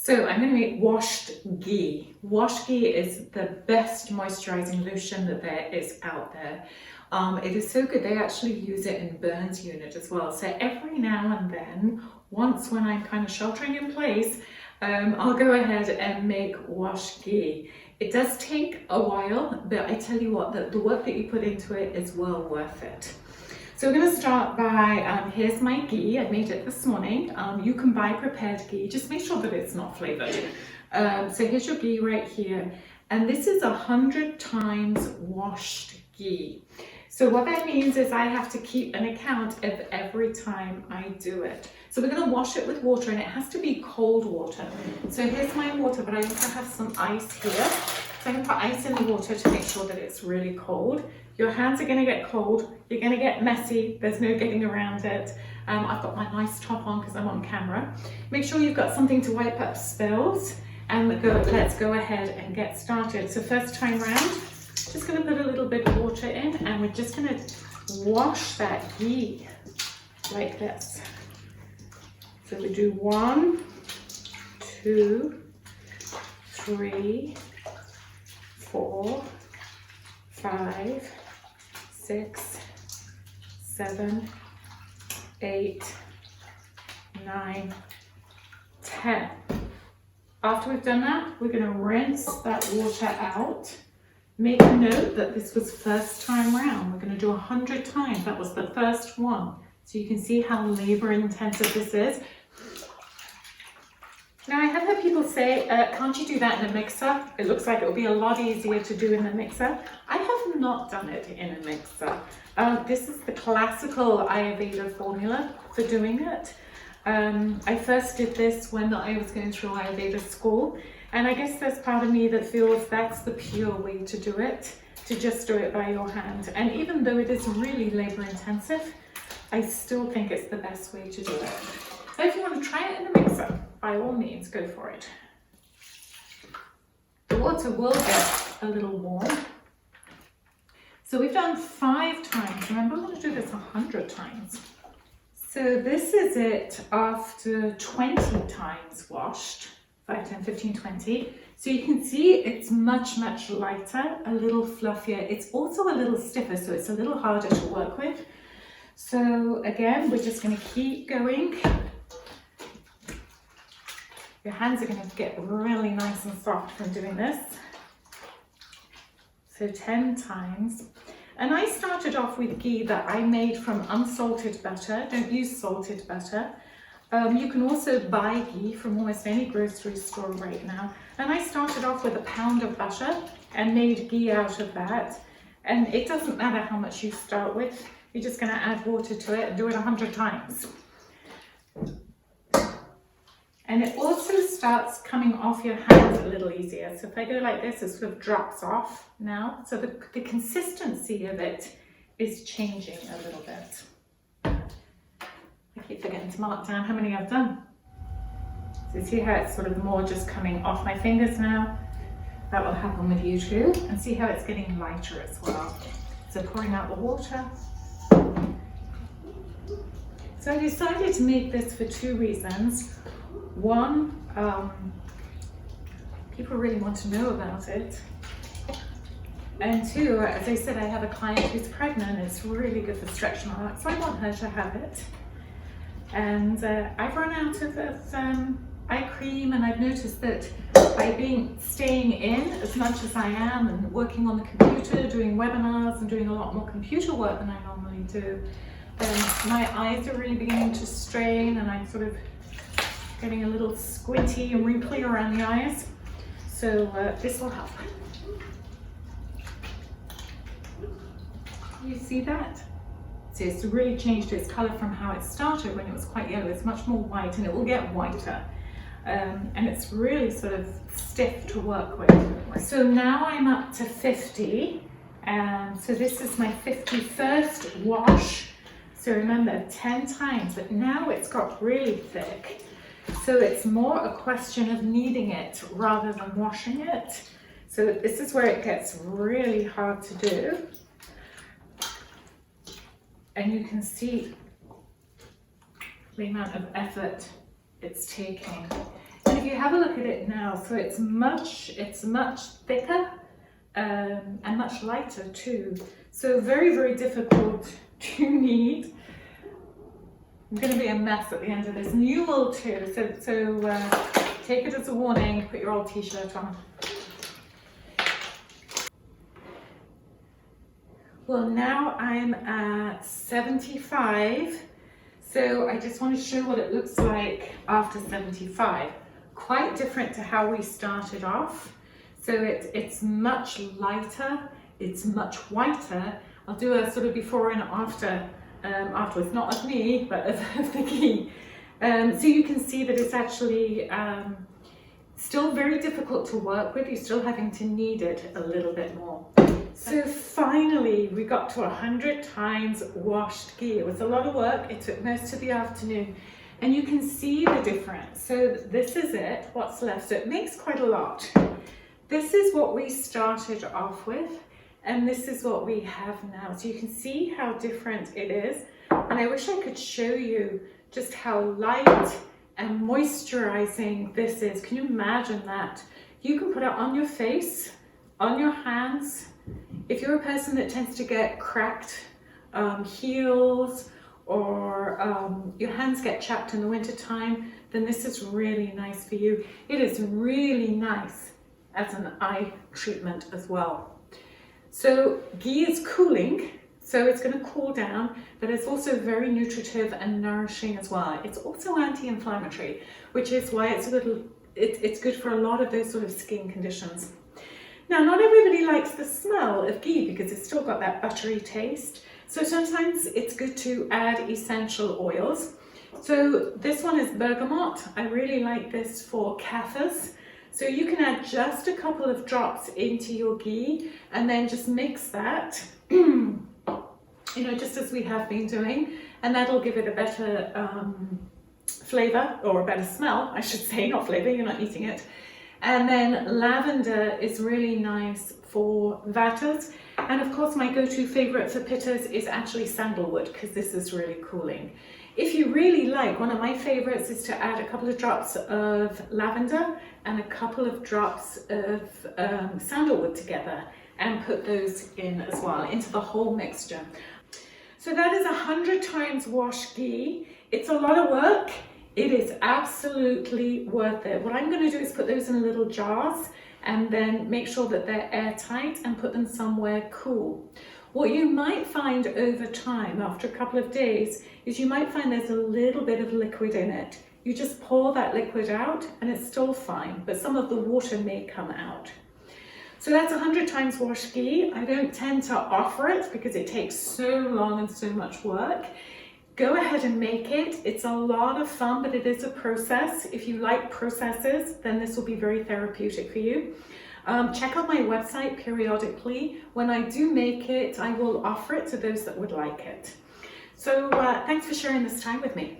So I'm going to make washed ghee. Washed ghee is the best moisturizing lotion that there is out there. It is so good, they actually use it in burns unit as well. So every now and then, once when I'm kind of sheltering in place, I'll go ahead and make washed ghee. It does take a while, but I tell you what, the work that you put into it is well worth it. So we're going to start by, here's my ghee. I made it this morning. You can buy prepared ghee, just make sure that it's not flavored. So here's your ghee right here. And this is 100 times washed ghee. So what that means is I have to keep an account of every time I do it. So we're going to wash it with water, and it has to be cold water. So here's my water, but I also have some ice here. So I'm going to put ice in the water to make sure that it's really cold. Your hands are going to get cold, you're going to get messy, there's no getting around it. I've got my nice top on because I'm on camera. Make sure you've got something to wipe up spills, and let's go ahead and get started. So first time round, just going to put a little bit of water in, and we're just going to wash that ghee like this. So we do 1, 2, 3, 4, 5, 6, 7, 8, 9, 10. After we've done that, we're going to rinse that water out. Make a note that this was first time round. We're going to do 100 times. That was the first one. So you can see how labor intensive this is. Now I have heard people say, can't you do that in a mixer? It looks like it will be a lot easier to do in the mixer. I have not done it in a mixer. This is the classical Ayurveda formula for doing it. I first did this when I was going through Ayurveda school, and I guess there's part of me that feels that's the pure way to do it, to just do it by your hand. And even though it is really labor intensive, I still think it's the best way to do it. So if you want to try it in a mixer, by all means, go for it. The water will get a little warm. So we've done 5 times. Remember, we're going to do this 100 times. So this is it after 20 times washed, 5, 10, 15, 20. So you can see it's much, much lighter, a little fluffier. It's also a little stiffer, so it's a little harder to work with. So again, we're just going to keep going. Your hands are going to get really nice and soft from doing this. So 10 times. And I started off with ghee that I made from unsalted butter. Don't use salted butter. You can also buy ghee from almost any grocery store right now. And I started off with a pound of butter and made ghee out of that. And it doesn't matter how much you start with. You're just going to add water to it and do it 100 times. And it also starts coming off your hands a little easier. So if I go like this, it sort of drops off now. So the consistency of it is changing a little bit. I keep forgetting to mark down how many I've done. So see how it's sort of more just coming off my fingers now? That will happen with you too. And see how it's getting lighter as well. So pouring out the water. So I decided to make this for 2 reasons. One, people really want to know about it. And 2, as I said, I have a client who's pregnant. It's really good for stretch marks, so I want her to have it. And I've run out of eye cream, and I've noticed that by staying in as much as I am and working on the computer, doing webinars and doing a lot more computer work than I normally do, my eyes are really beginning to strain, and I'm sort of getting a little squinty and wrinkly around the eyes. So this will help. You see that? So it's really changed its color from how it started when it was quite yellow. It's much more white, and it will get whiter. And it's really sort of stiff to work with. So now I'm up to 50. So this is my 51st wash. So remember, 10 times, but now it's got really thick. So it's more a question of kneading it rather than washing it. So this is where it gets really hard to do. And you can see the amount of effort it's taking. And if you have a look at it now, so it's much thicker and much lighter too. So very, very difficult to knead. I'm going to be a mess at the end of this. New wool too, so take it as a warning, put your old t-shirt on. Well, now I'm at 75, so I just want to show what it looks like after 75. Quite different to how we started off. So it's much lighter, it's much whiter. I'll do a sort of before and after afterwards, not of me, but of the GHEE. So you can see that it's actually still very difficult to work with. You're still having to knead it a little bit more. So finally we got to 100 times washed GHEE. It was a lot of work. It took most of the afternoon. And you can see the difference. So this is it, what's left. So it makes quite a lot. This is what we started off with, and this is what we have now. So you can see how different it is. And I wish I could show you just how light and moisturizing this is. Can you imagine that? You can put it on your face, on your hands. If you're a person that tends to get cracked heels, or your hands get chapped in the winter time, then this is really nice for you. It is really nice as an eye treatment as well. So GHEE is cooling, so it's going to cool down, but it's also very nutritive and nourishing as well. It's also anti-inflammatory, which is why it's good for a lot of those sort of skin conditions. Now, not everybody likes the smell of GHEE because it's still got that buttery taste. So sometimes it's good to add essential oils. So this one is bergamot. I really like this for kathas. So you can add just a couple of drops into your GHEE and then just mix that, you know, just as we have been doing, and that'll give it a better flavor, or a better smell, I should say, not flavor, you're not eating it. And then lavender is really nice for vatas. And of course, my go-to favorite for pittas is actually sandalwood, because this is really cooling. If you really like, one of my favorites is to add a couple of drops of lavender and a couple of drops of sandalwood together and put those in as well, into the whole mixture. So that is 100 times washed GHEE. It's a lot of work. It is absolutely worth it. What I'm going to do is put those in little jars and then make sure that they're airtight and put them somewhere cool. What you might find over time, after a couple of days, is you might find there's a little bit of liquid in it. You just pour that liquid out and it's still fine, but some of the water may come out. So that's 100 times washed GHEE. I don't tend to offer it because it takes so long and so much work. Go ahead and make it. It's a lot of fun, but it is a process. If you like processes, then this will be very therapeutic for you. Check out my website periodically. When I do make it, I will offer it to those that would like it. So thanks for sharing this time with me.